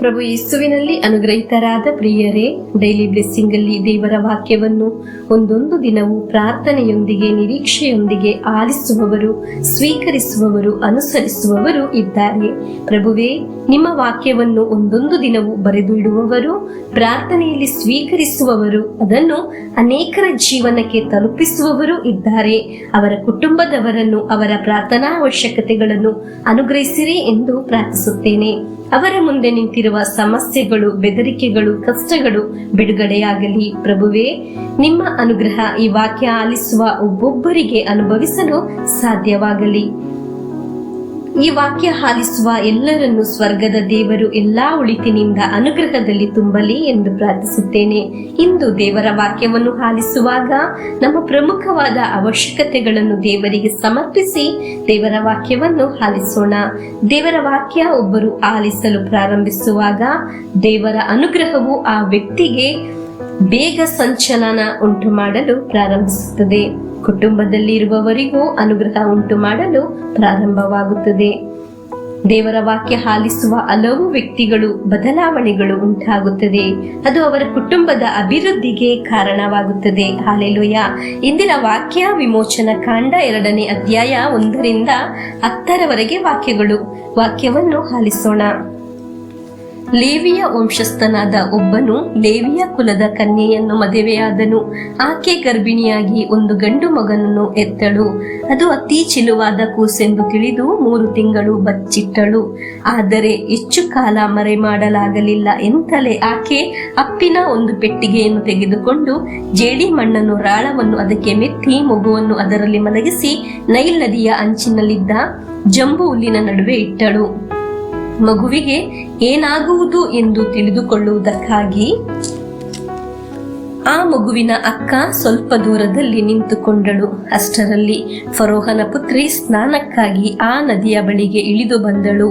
ಪ್ರಭು ಯೇಸುವಿನಲ್ಲಿ ಅನುಗ್ರಹಿತರಾದ ಪ್ರಿಯರೇ, daily blessing ಅಲ್ಲಿ ದೇವರ ವಾಕ್ಯವನ್ನು ಒಂದೊಂದು ದಿನವೂ ಪ್ರಾರ್ಥನೆಯೊಂದಿಗೆ ನಿರೀಕ್ಷೆಯೊಂದಿಗೆ ಆಲಿಸುವವರು, ಸ್ವೀಕರಿಸುವವರು, ಅನುಸರಿಸುವವರು ಇದ್ದಾರೆ. ಪ್ರಭುವೇ, ನಿಮ್ಮ ವಾಕ್ಯವನ್ನು ಒಂದೊಂದು ದಿನವೂ ಬರೆದು ಇಡುವವರು, ಪ್ರಾರ್ಥನೆಯಲ್ಲಿ ಸ್ವೀಕರಿಸುವವರು, ಅದನ್ನು ಅನೇಕರ ಜೀವನಕ್ಕೆ ತಲುಪಿಸುವವರು ಇದ್ದಾರೆ. ಅವರ ಕುಟುಂಬದವರನ್ನು ಅವರ ಪ್ರಾರ್ಥನಾ ಅವಶ್ಯಕತೆಗಳನ್ನು ಅನುಗ್ರಹಿಸಿರಿ ಎಂದು ಪ್ರಾರ್ಥಿಸುತ್ತೇನೆ. ಅವರ ಮುಂದೆ ನಿಂತಿರುವ ಸಮಸ್ಯೆಗಳು, ಬೆದರಿಕೆಗಳು, ಕಷ್ಟಗಳು ಬಿಡುಗಡೆಯಾಗಲಿ. ಪ್ರಭುವೇ, ನಿಮ್ಮ ಅನುಗ್ರಹ ಈ ವಾಕ್ಯ ಆಲಿಸುವ ಒಬ್ಬೊಬ್ಬರಿಗೆ ಅನುಭವಿಸಲು ಸಾಧ್ಯವಾಗಲಿ. ಈ ವಾಕ್ಯ ಆಲಿಸುವ ಎಲ್ಲರನ್ನು ಸ್ವರ್ಗದ ದೇವರು ಎಲ್ಲಾ ಒಳಿತಿನಿಂದ ಅನುಗ್ರಹದಲ್ಲಿ ತುಂಬಲಿ ಎಂದು ಪ್ರಾರ್ಥಿಸುತ್ತೇನೆ. ಇಂದು ದೇವರ ವಾಕ್ಯವನ್ನು ಆಲಿಸುವಾಗ ನಮ್ಮ ಪ್ರಮುಖವಾದ ಅವಶ್ಯಕತೆಗಳನ್ನು ದೇವರಿಗೆ ಸಮರ್ಪಿಸಿ ದೇವರ ವಾಕ್ಯವನ್ನು ಆಲಿಸೋಣ. ದೇವರ ವಾಕ್ಯ ಒಬ್ಬರು ಆಲಿಸಲು ಪ್ರಾರಂಭಿಸುವಾಗ ದೇವರ ಅನುಗ್ರಹವು ಆ ವ್ಯಕ್ತಿಗೆ ಬೇಗ ಸಂಚಲನ ಉಂಟು ಮಾಡಲು ಪ್ರಾರಂಭಿಸುತ್ತದೆ. ಕುಟುಂಬದಲ್ಲಿರುವವರಿಗೂ ಅನುಗ್ರಹ ಉಂಟು ಮಾಡಲು ಪ್ರಾರಂಭವಾಗುತ್ತದೆ. ದೇವರ ವಾಕ್ಯ ಆಲಿಸುವ ಹಲವು ವ್ಯಕ್ತಿಗಳು ಬದಲಾವಣೆಗಳು ಉಂಟಾಗುತ್ತದೆ. ಅದು ಅವರ ಕುಟುಂಬದ ಅಭಿವೃದ್ಧಿಗೆ ಕಾರಣವಾಗುತ್ತದೆ. ಹಾಲೆಲೂಯಾ. ಇಂದಿನ ವಾಕ್ಯ ವಿಮೋಚನ ಕಾಂಡ 2ನೇ ಅಧ್ಯಾಯ 1ರಿಂದ 10ರವರೆಗೆ ವಾಕ್ಯವನ್ನು ಆಲಿಸೋಣ. ಲೇವಿಯ ವಂಶಸ್ಥನಾದ ಒಬ್ಬನು ಲೇವಿಯ ಕುಲದ ಕನ್ಯೆಯನ್ನು ಮದುವೆಯಾದನು. ಆಕೆ ಗರ್ಭಿಣಿಯಾಗಿ ಒಂದು ಗಂಡು ಮಗನನ್ನು ಹೆತ್ತಳು. ಅದು ಅತಿ ಚಿಲುವಾದ ಕೂಸೆಂದು ತಿಳಿದು 3 ತಿಂಗಳು ಬಚ್ಚಿಟ್ಟಳು. ಆದರೆ ಹೆಚ್ಚು ಕಾಲ ಮರೆ ಮಾಡಲಾಗಲಿಲ್ಲ ಎಂತಲೇ ಆಕೆ ಅಪ್ಪಿನ ಒಂದು ಪೆಟ್ಟಿಗೆಯನ್ನು ತೆಗೆದುಕೊಂಡು ಜೇಡಿ ಮಣ್ಣನ್ನು ರಾಳವನ್ನು ಅದಕ್ಕೆ ಮೆತ್ತಿ ಮಗುವನ್ನು ಅದರಲ್ಲಿ ಮಲಗಿಸಿ ನೈಲ್ ನದಿಯ ಅಂಚಿನಲ್ಲಿದ್ದ ಜಂಬು ಹುಲ್ಲಿನ ನಡುವೆ ಇಟ್ಟಳು. ಮಗುವಿಗೆ ಏನಾಗುವುದು ಎಂದು ತಿಳಿದುಕೊಳ್ಳುವುದಕ್ಕಾಗಿ ಆ ಮಗುವಿನ ಅಕ್ಕ ಸ್ವಲ್ಪ ದೂರದಲ್ಲಿ ನಿಂತುಕೊಂಡಳು. ಅಷ್ಟರಲ್ಲಿ ಫರೋಹನ ಪುತ್ರಿ ಸ್ನಾನಕ್ಕಾಗಿ ಆ ನದಿಯ ಬಳಿಗೆ ಇಳಿದು ಬಂದಳು.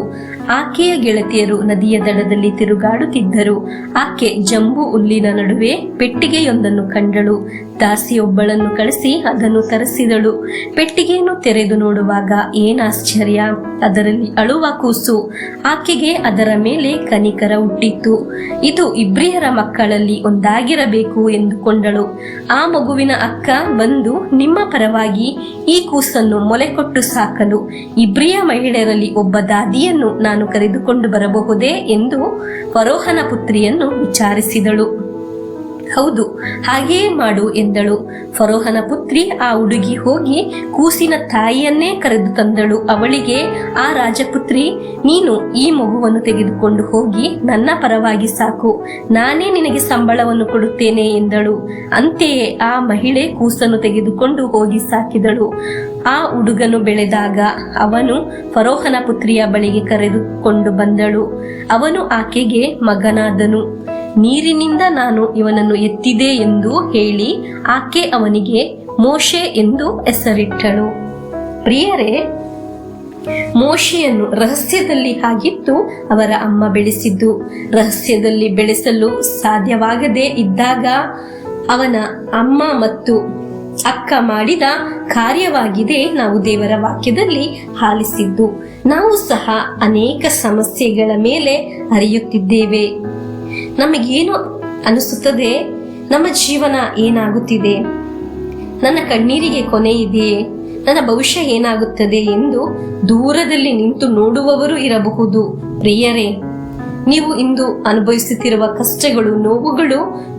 ಆಕೆಯ ಗೆಳತಿಯರು ನದಿಯ ದಡದಲ್ಲಿ ತಿರುಗಾಡುತ್ತಿದ್ದರು. ಆಕೆ ಜಂಬು ಹುಲ್ಲಿನ ನಡುವೆ ಪೆಟ್ಟಿಗೆಯೊಂದನ್ನು ಕಂಡಳು. ದಾಸಿಯೊಬ್ಬಳನ್ನು ಕಳಿಸಿ ಅದನ್ನು ತರಿಸಿದಳು. ಪೆಟ್ಟಿಗೆಯನ್ನು ತೆರೆದು ನೋಡುವಾಗ ಏನಾಶ್ಚರ್ಯ! ಅದರಲ್ಲಿ ಅಳುವ ಕೂಸು. ಆಕೆಗೆ ಅದರ ಮೇಲೆ ಕನಿಕರ ಹುಟ್ಟಿತ್ತು. ಇದು ಇಬ್ರಿಯರ ಮಕ್ಕಳಲ್ಲಿ ಒಂದಾಗಿರಬೇಕು ಎಂದುಕೊಂಡಳು. ಆ ಮಗುವಿನ ಅಕ್ಕ ಬಂದು, ನಿಮ್ಮ ಪರವಾಗಿ ಈ ಕೂಸನ್ನು ಮೊಲೆಕೊಟ್ಟು ಸಾಕಲು ಇಬ್ರಿಯ ಮಹಿಳೆಯರಲ್ಲಿ ಒಬ್ಬ ದಾದಿಯನ್ನು ನಾನು ಕರೆದುಕೊಂಡು ಬರಬಹುದೇ ಎಂದು ಫರೋಹನ ಪುತ್ರಿಯನ್ನು ವಿಚಾರಿಸಿದಳು. ಹೌದು, ಹಾಗೆಯೇ ಮಾಡು ಎಂದಳು. ಫರೋಹನ ಪುತ್ರಿ ಆ ಹುಡುಗಿ ಹೋಗಿ ಕೂಸಿನ ತಾಯಿಯನ್ನೇ ಕರೆದು ತಂದಳು. ಅವಳಿಗೆ ಆ ರಾಜಪುತ್ರಿ, ನೀನು ಈ ಮಗುವನ್ನು ತೆಗೆದುಕೊಂಡು ಹೋಗಿ ನನ್ನ ಪರವಾಗಿ ಸಾಕು, ನಾನೇ ನಿನಗೆ ಸಂಬಳವನ್ನು ಕೊಡುತ್ತೇನೆ ಎಂದಳು. ಅಂತೆಯೇ ಆ ಮಹಿಳೆ ಕೂಸನ್ನು ತೆಗೆದುಕೊಂಡು ಹೋಗಿ ಸಾಕಿದಳು. ಆ ಹುಡುಗನು ಬೆಳೆದಾಗ ಅವನು ಫರೋಹನ ಪುತ್ರಿಯ ಬಳಿಗೆ ಕರೆದುಕೊಂಡು ಬಂದಳು. ಅವನು ಆಕೆಗೆ ಮಗನಾದನು. ನೀರಿನಿಂದ ನಾನು ಇವನನ್ನು ಎತ್ತಿದೆ ಎಂದು ಹೇಳಿ ಆಕೆ ಅವನಿಗೆ ಮೋಶೆ ಎಂದು ಹೆಸರಿಟ್ಟಳು. ಪ್ರಿಯರೇ, ಮೋಶೆಯನ್ನು ರಹಸ್ಯದಲ್ಲಿ ಹಾಗಿತ್ತು ಅವರ ಅಮ್ಮ ಬೆಳೆಸಿದ್ದು. ರಹಸ್ಯದಲ್ಲಿ ಬೆಳೆಸಲು ಸಾಧ್ಯವಾಗದೇ ಇದ್ದಾಗ ಅವನ ಅಮ್ಮ ಮತ್ತು ಅಕ್ಕ ಮಾಡಿದ ಕಾರ್ಯವಾಗಿದೆ ನಾವು ದೇವರ ವಾಕ್ಯದಲ್ಲಿ ಆಲಿಸಿದ್ದು. ನಾವು ಸಹ ಅನೇಕ ಸಮಸ್ಯೆಗಳ ಮೇಲೆ ಹರಿಯುತ್ತಿದ್ದೇವೆ. ನಮಗೇನು ಅನಿಸುತ್ತದೆ? ನಮ್ಮ ಜೀವನ ಏನಾಗುತ್ತಿದೆ? ನನ್ನ ಕಣ್ಣೀರಿಗೆ ಕೊನೆ ಇದೆಯೇ? ನನ್ನ ಭವಿಷ್ಯ ಏನಾಗುತ್ತದೆ ಎಂದು ದೂರದಲ್ಲಿ ನಿಂತು ನೋಡುವವರು ಇರಬಹುದು. ಪ್ರಿಯರೇ, ನೀವು ಇಂದು ಅನುಭವಿಸುತ್ತಿರುವ ಕಷ್ಟಗಳು, ನೋವುಗಳು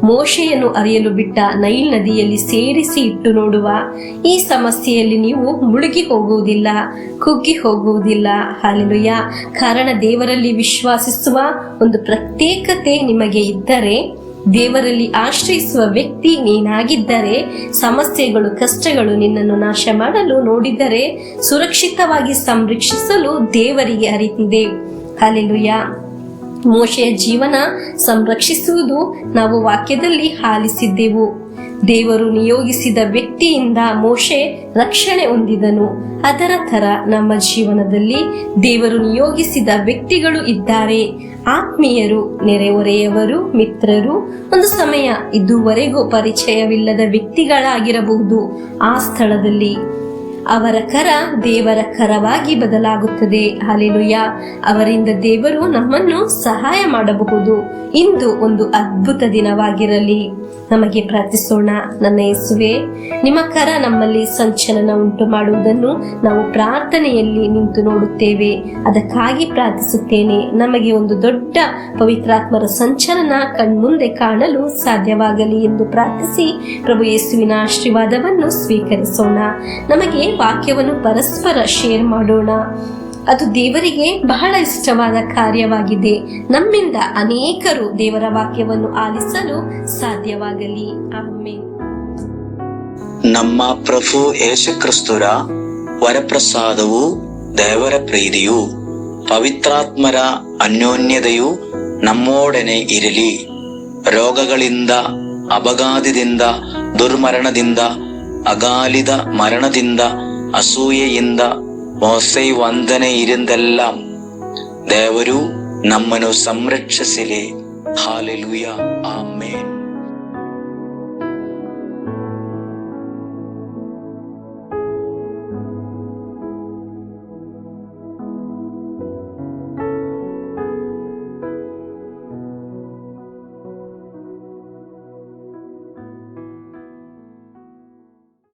ಮೋಶೆಯನ್ನು ಅರಿಯಲು ಬಿಟ್ಟ ನೈಲ್ ನದಿಯಲ್ಲಿ ಸೇರಿಸಿ ಇಟ್ಟು ನೋಡುವ ಈ ಸಮಸ್ಯೆಯಲ್ಲಿ ನೀವು ಮುಳುಗಿ ಹೋಗುವುದಿಲ್ಲ, ಕುಗ್ಗಿ ಹೋಗುವುದಿಲ್ಲ. ಹಾಲೆಲೂಯಾ. ಕಾರಣ ದೇವರಲ್ಲಿ ವಿಶ್ವಾಸಿಸುವ ಒಂದು ಪ್ರತ್ಯೇಕತೆ ನಿಮಗೆ ಇದ್ದರೆ, ದೇವರಲ್ಲಿ ಆಶ್ರಯಿಸುವ ವ್ಯಕ್ತಿ ನೀನಾಗಿದ್ದರೆ, ಸಮಸ್ಯೆಗಳು, ಕಷ್ಟಗಳು ನಿನ್ನನ್ನು ನಾಶ ಮಾಡಲು ನೋಡಿದರೆ ಸುರಕ್ಷಿತವಾಗಿ ಸಂರಕ್ಷಿಸಲು ದೇವರಿಗೆ ಅರಿತಿದೆ. ಹಾಲೆಲೂಯಾ. ಮೋಶೆಯ ಜೀವನ ಸಂರಕ್ಷಿಸುವುದು ನಾವು ವಾಕ್ಯದಲ್ಲಿ ಆಲಿಸಿದ್ದೆವು. ದೇವರು ನಿಯೋಗಿಸಿದ ವ್ಯಕ್ತಿಯಿಂದ ಮೋಶೆ ರಕ್ಷಣೆ ಹೊಂದಿದನು. ಅದರ ತರ ನಮ್ಮ ಜೀವನದಲ್ಲಿ ದೇವರು ನಿಯೋಗಿಸಿದ ವ್ಯಕ್ತಿಗಳು ಇದ್ದಾರೆ. ಆತ್ಮೀಯರು, ನೆರೆಹೊರೆಯವರು, ಮಿತ್ರರು, ಒಂದು ಸಮಯ ಇದುವರೆಗೂ ಪರಿಚಯವಿಲ್ಲದ ವ್ಯಕ್ತಿಗಳಾಗಿರಬಹುದು. ಆ ಸ್ಥಳದಲ್ಲಿ ಅವರ ಕರ ದೇವರ ಕರವಾಗಿ ಬದಲಾಗುತ್ತದೆ. ಹಲ್ಲೆಲೂಯಾ. ಅವರಿಂದ ದೇವರು ನಮ್ಮನ್ನು ಸಹಾಯ ಮಾಡಬಹುದು. ಇಂದು ಒಂದು ಅದ್ಭುತ ದಿನವಾಗಿರಲಿ. ನಮಗೆ ಪ್ರಾರ್ಥಿಸೋಣ. ನನ್ನ ಯೇಸುವೆ, ನಿಮ್ಮ ಕರ ನಮ್ಮಲ್ಲಿ ಸಂಚಲನ ಉಂಟು ಮಾಡುವುದನ್ನು ನಾವು ಪ್ರಾರ್ಥನೆಯಲ್ಲಿ ನಿಂತು ನೋಡುತ್ತೇವೆ. ಅದಕ್ಕಾಗಿ ಪ್ರಾರ್ಥಿಸುತ್ತೇನೆ. ನಮಗೆ ಒಂದು ದೊಡ್ಡ ಪವಿತ್ರಾತ್ಮರ ಸಂಚಲನ ಕಣ್ಮುಂದೆ ಕಾಣಲು ಸಾಧ್ಯವಾಗಲಿ ಎಂದು ಪ್ರಾರ್ಥಿಸಿ ಪ್ರಭು ಯೇಸುವಿನ ಆಶೀರ್ವಾದವನ್ನು ಸ್ವೀಕರಿಸೋಣ. ನಮಗೆ ವಾಕ್ಯವನ್ನು ಪರಸ್ಪರ ಶೇರ್ ಮಾಡೋಣ. ಅದು ದೇವರಿಗೆ ಬಹಳ ಇಷ್ಟವಾದ ಕಾರ್ಯವಾಗಿದೆ. ನಮ್ಮಿಂದ ಅನೇಕರು ದೇವರ ವಾಕ್ಯವನ್ನು ಆಲಿಸಲು ಸಾಧ್ಯವಾಗಲಿ. ಆಮೆನ್. ನಮ್ಮ ಪ್ರಭು ಯೇಸುಕ್ರಿಸ್ತರ ವರಪ್ರಸಾದವು, ದೇವರ ಪ್ರೀತಿಯು, ಪವಿತ್ರಾತ್ಮರ ಅನ್ಯೋನ್ಯತೆಯು ನಮ್ಮೊಡನೆ ಇರಲಿ. ರೋಗಗಳಿಂದ, ಅಪಘಾತದಿಂದ, ದುರ್ಮರಣದಿಂದ, ಅಗಾಲಿದ ಮರಣದಿಂದ, ಅಸೂಯೆಯಿಂದ, ಮೋಸೆ ವಂದನೆಯಿಂದೆല്ലാം ದೇವರು ನಮ್ಮನ್ನು ಸಂರಕ್ಷಿಸಲಿ. ಹಾಲೆಲೂಯಾ. ಆಮೆನ್.